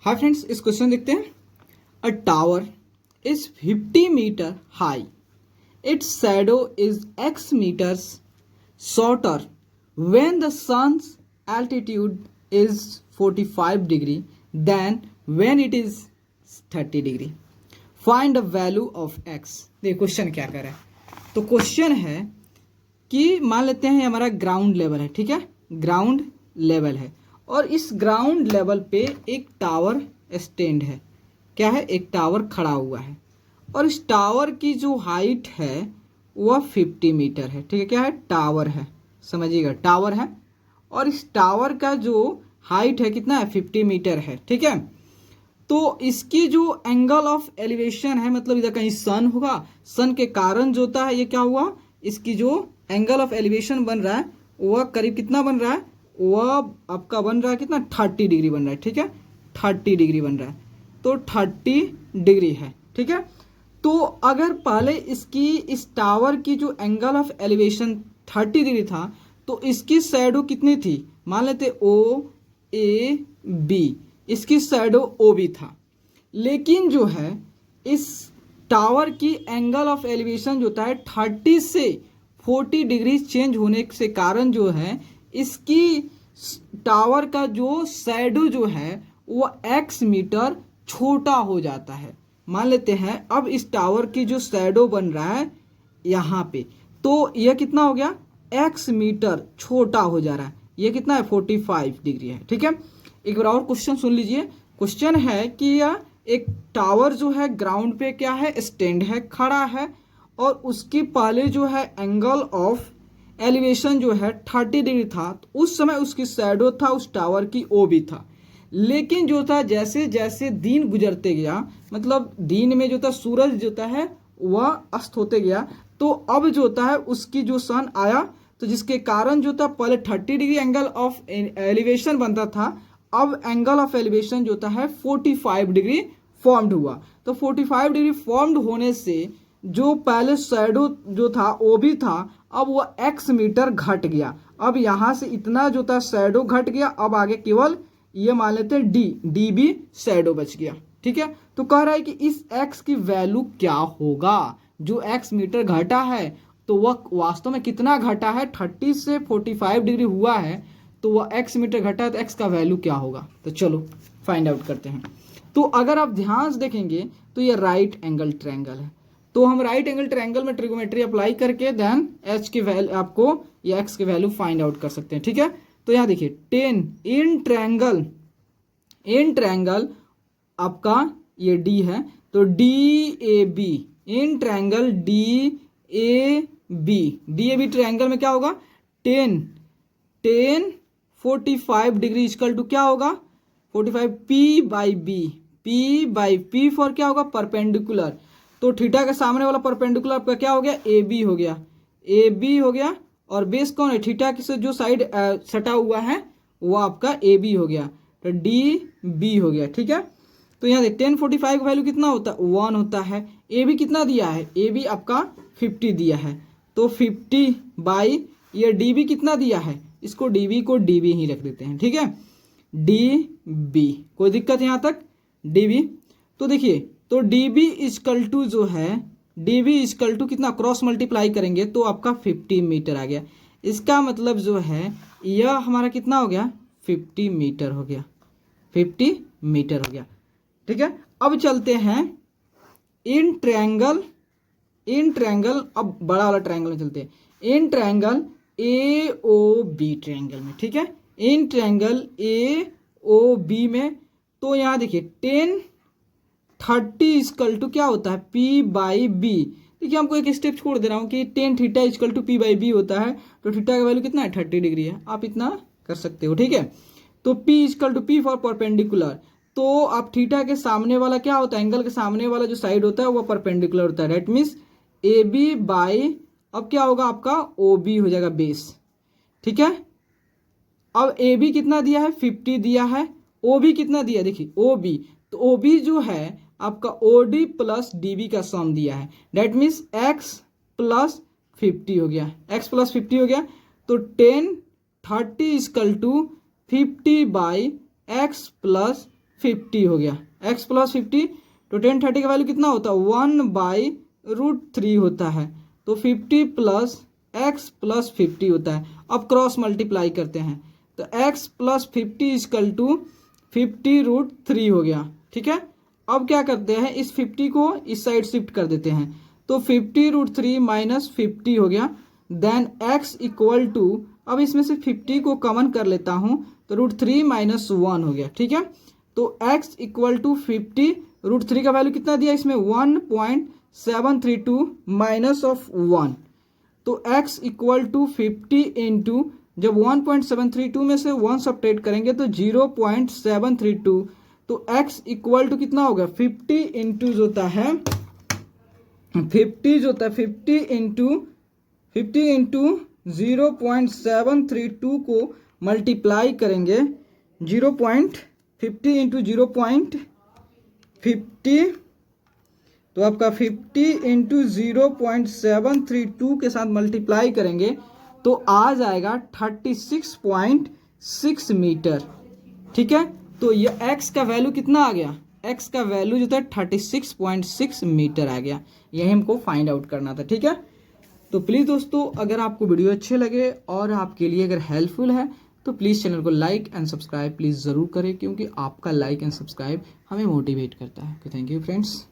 Hi friends, इस question देखते हैं। A tower is 50 metre high, its shadow is x meters shorter when the sun's altitude is 45 degree than when it is 30 degree. Find the value of x. देखिए question क्या कर रहा है। तो question है कि मान लेते हैं हमारा ग्राउंड लेवल है, ठीक है, ग्राउंड लेवल है और इस ग्राउंड लेवल पे एक टावर स्टैंड है। क्या है? एक टावर खड़ा हुआ है और इस टावर की जो हाइट है वह 50 मीटर है। ठीक है, क्या है? टावर है, समझिएगा, टावर है और इस टावर का जो हाइट है कितना है? 50 मीटर है। ठीक है, तो इसकी जो एंगल ऑफ एलिवेशन है, मतलब इधर कहीं सन होगा, सन के कारण जो होता है ये क्या हुआ, इसकी जो एंगल ऑफ एलिवेशन बन रहा है वह करीब कितना बन रहा है? वह आपका बन रहा है कितना? 30 डिग्री बन रहा है। ठीक है, 30 डिग्री बन रहा है, तो 30 डिग्री है। ठीक है, तो अगर पहले इसकी इस टावर की जो एंगल ऑफ एलिवेशन 30 डिग्री था तो इसकी शैडो कितनी थी? मान लेते ओ ए बी, इसकी शैडो ओ बी था। लेकिन जो है इस टावर की एंगल ऑफ एलिवेशन जो होता है 30 से 40 डिग्री चेंज होने से कारण जो है इसकी टावर का जो शैडो जो है वो x मीटर छोटा हो जाता है। मान लेते हैं अब इस टावर की जो शैडो बन रहा है यहाँ पे, तो यह कितना हो गया? x मीटर छोटा हो जा रहा है। ये कितना है? 45 डिग्री है। ठीक है, एक बार और क्वेश्चन सुन लीजिए। क्वेश्चन है कि यह एक टावर जो है ग्राउंड पे क्या है? स्टैंड है, खड़ा है और उसकी पहले जो है एंगल ऑफ एलिवेशन जो है 30 डिग्री था, तो उस समय उसकी शैडो था उस टावर की ओ भी था। लेकिन जो था जैसे जैसे दिन गुजरते गया, मतलब दिन में जो था सूरज जो होता है वह अस्त होते गया, तो अब जो होता है उसकी जो सन आया, तो जिसके कारण जो था पहले 30 डिग्री एंगल ऑफ एलिवेशन बनता था, अब एंगल ऑफ एलिवेशन जो होता है 45 डिग्री फॉर्म्ड हुआ। तो 45 डिग्री फॉर्म्ड होने से जो पहले शैडो जो था वो भी था, अब वो x मीटर घट गया। अब यहाँ से इतना जो था शैडो घट गया, अब आगे केवल ये मान लेते हैं डी भी शैडो बच गया। ठीक है, तो कह रहा है कि इस x की वैल्यू क्या होगा? जो x मीटर घटा है तो वह वास्तव में कितना घटा है? 30 से 45 डिग्री हुआ है, तो वह x मीटर घटा है, तो x का वैल्यू क्या होगा? तो चलो फाइंड आउट करते हैं। तो अगर आप ध्यान से देखेंगे तो ये राइट एंगल ट्रायंगल है, तो हम राइट एंगल ट्रायंगल में ट्रिगोमेट्री अप्लाई करके देन h की वैल्यू आपको या x की वैल्यू फाइंड आउट कर सकते हैं। ठीक है, तो यहाँ देखिए 10 इन ट्रायंगल आपका ये D है, तो DAB in triangle DAB triangle में क्या होगा? 10 45 डिग्री इक्वल टू क्या होगा? 45 P फॉर क्या होगा? परपेंडिकुलर। तो थीटा के सामने वाला परपेंडिकुलर आपका क्या हो गया? AB हो गया, AB हो गया और बेस कौन है? थीटा से जो साइड सटा हुआ है वो आपका AB हो गया, तो DB हो गया। ठीक है, तो यहाँ देख 1045 का वैल्यू कितना होता है? 1 होता है। AB कितना दिया है? AB आपका 50 दिया है, तो 50 बाई ये DB कितना दिया है? इसको DB को DB ही रख देते हैं। ठीक है, DB, कोई दिक्कत यहाँ तक? DB, तो देखिए, तो DB इक्वल टू जो है DB इक्वल टू कितना? क्रॉस मल्टीप्लाई करेंगे तो आपका 50 मीटर आ गया। इसका मतलब जो है यह हमारा कितना हो गया? 50 मीटर हो गया, 50 मीटर हो गया। ठीक है, अब चलते हैं इन ट्रायंगल, अब बड़ा वाला ट्रायंगल में चलते हैं, इन ट्रायंगल AOB ट्रायंगल में। ठीक है, इन ट्रायंगल AOB में, तो यहाँ देखिए 1030 इक्वल टू क्या होता है? P/B। देखिए हमको एक स्टेप छोड़ दे रहा हूँ कि 10 थीटा इक्वल टू P/B होता है, तो थीटा का वैल्यू कितना है? 30 डिग्री है, आप इतना कर सकते हो। ठीक है, तो P equal to P for perpendicular, तो आप थीटा के सामने वाला क्या होता है? एंगल के सामने वाला जो साइड होता है वो परपेंडिकुलर होता है, डेट मीन्स AB बाई, अब क्या होगा आपका? OB हो जाएगा, बेस। ठीक है, अब AB कितना दिया है? 50 दिया है। OB कितना दिया? देखिए OB, तो OB जो है आपका OD प्लस DB का सम दिया है, डेट मीन्स x प्लस 50 हो गया, x प्लस 50 हो गया, तो 1030 equal to 50 by x plus 50 हो गया, x प्लस 50 तो tan 30 का वैल्यू कितना होता है 1/√3 होता है, तो 50 प्लस x प्लस 50 होता है। अब क्रॉस मल्टीप्लाई करते हैं तो x प्लस 50 इजकल टू 50√3 हो गया। ठीक है, अब क्या करते हैं इस 50 को इस साइड शिफ्ट कर देते हैं तो 50√3 माइनस 50 हो गया। देन x इक्वल टू, अब इसमें से 50 को कॉमन कर लेता हूं तो √3 माइनस 1 हो गया। ठीक है, तो x इक्वल टू 50, √3 का वैल्यू कितना दिया इसमें 1.732 माइनस ऑफ 1, तो x इक्वल टू 50 इंटू, जब 1.732 में से 1 सब्ट्रैक्ट करेंगे तो 0.732, तो x इक्वल टू कितना होगा 50 इंटू जो होता है 50 इंटू 0.732 को मल्टीप्लाई करेंगे 50 इंटू 0.50, तो आपका 50 इंटू 0.732 के साथ मल्टीप्लाई करेंगे तो आ जाएगा 36.6 मीटर। ठीक है, तो ये x का वैल्यू कितना आ गया, x का वैल्यू जो था 36.6 मीटर आ गया, यही हमको फाइंड आउट करना था। ठीक है, तो प्लीज़ दोस्तों अगर आपको वीडियो अच्छे लगे और आपके लिए अगर हेल्पफुल है तो प्लीज़ चैनल को लाइक एंड सब्सक्राइब प्लीज़ ज़रूर करें, क्योंकि आपका लाइक एंड सब्सक्राइब हमें मोटिवेट करता है। Thank you friends.